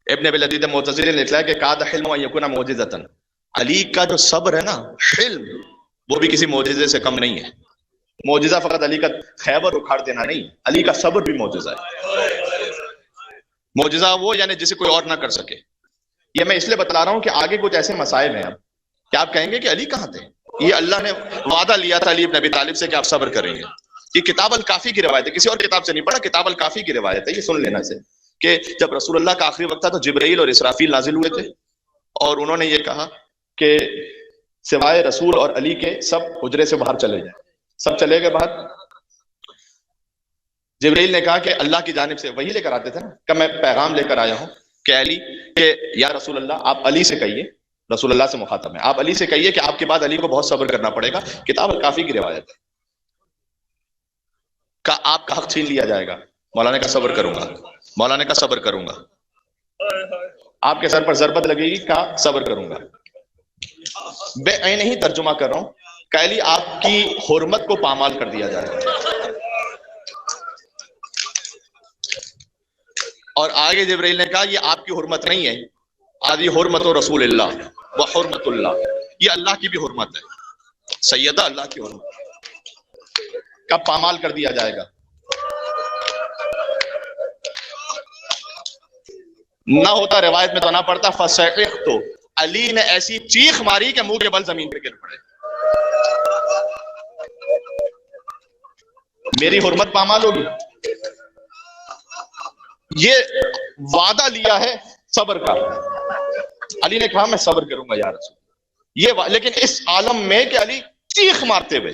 ابن ابی لذیذ معتزلی نے لکھا ہے کہ کاد حلم ان یکون معجزۃ، علی کا جو صبر ہے نا، حلم، وہ بھی کسی معجزے سے کم نہیں ہے. معجزہ فقط علی کا خیبر اکھاڑ دینا نہیں، علی کا صبر بھی معجزہ ہے. معجزہ وہ یعنی جسے کوئی اور نہ کر سکے. یہ میں اس لیے بتلا رہا ہوں کہ آگے کچھ ایسے مسائل ہیں اب کہ آپ کہیں گے کہ علی کہاں تھے. یہ اللہ نے وعدہ لیا تھا علی بن ابی طالب سے کہ آپ صبر کریں گے. یہ کتاب الکافی کی روایت ہے، کسی اور کتاب سے نہیں پڑھا، کتاب الکافی کی روایت ہے. یہ سن لینا سے کہ جب رسول اللہ کا آخری وقت تھا تو جبرائیل اور اسرافیل نازل ہوئے تھے، اور انہوں نے یہ کہا کہ سوائے رسول اور علی کے سب حجرے سے باہر چلے جائیں. سب چلے گئے باہر. جبرائیل نے کہا کہ اللہ کی جانب سے وہی لے کر آتے تھے نا، کہ میں پیغام لے کر آیا ہوں کہ علی، کہ یا رسول اللہ آپ علی سے کہیے، رسول اللہ سے مخاطب ہے، آپ علی سے کہیے کہ آپ کے بعد علی کو بہت صبر کرنا پڑے گا. کتاب الکافی کی روایت ہے کہ آپ کا حق چھین لیا جائے گا. مولانا کا صبر کروں گا، مولانا کا صبر کروں گا. آپ کے سر پر ضربت لگے گی، کا صبر کروں گا. بے عین ہی ترجمہ کر رہا ہوں کہ علی آپ کی حرمت کو پامال کر دیا جائے گا. اور آگے جبرائیل نے کہا یہ آپ کی حرمت نہیں ہے، آدھی حرمت و رسول اللہ و حرمت اللہ، یہ اللہ کی بھی حرمت ہے، سیدہ اللہ کی حرمت کا پامال کر دیا جائے گا. نہ ہوتا روایت میں تو نہ پڑتا فصیحت، تو علی نے ایسی چیخ ماری کہ منہ کے بل زمین پہ گر پڑے. میری حرمت پامال ہوگی. یہ وعدہ لیا ہے صبر کا. علی نے کہا میں صبر کروں گا یا رسول. یہ لیکن اس عالم میں کہ علی چیخ مارتے ہوئے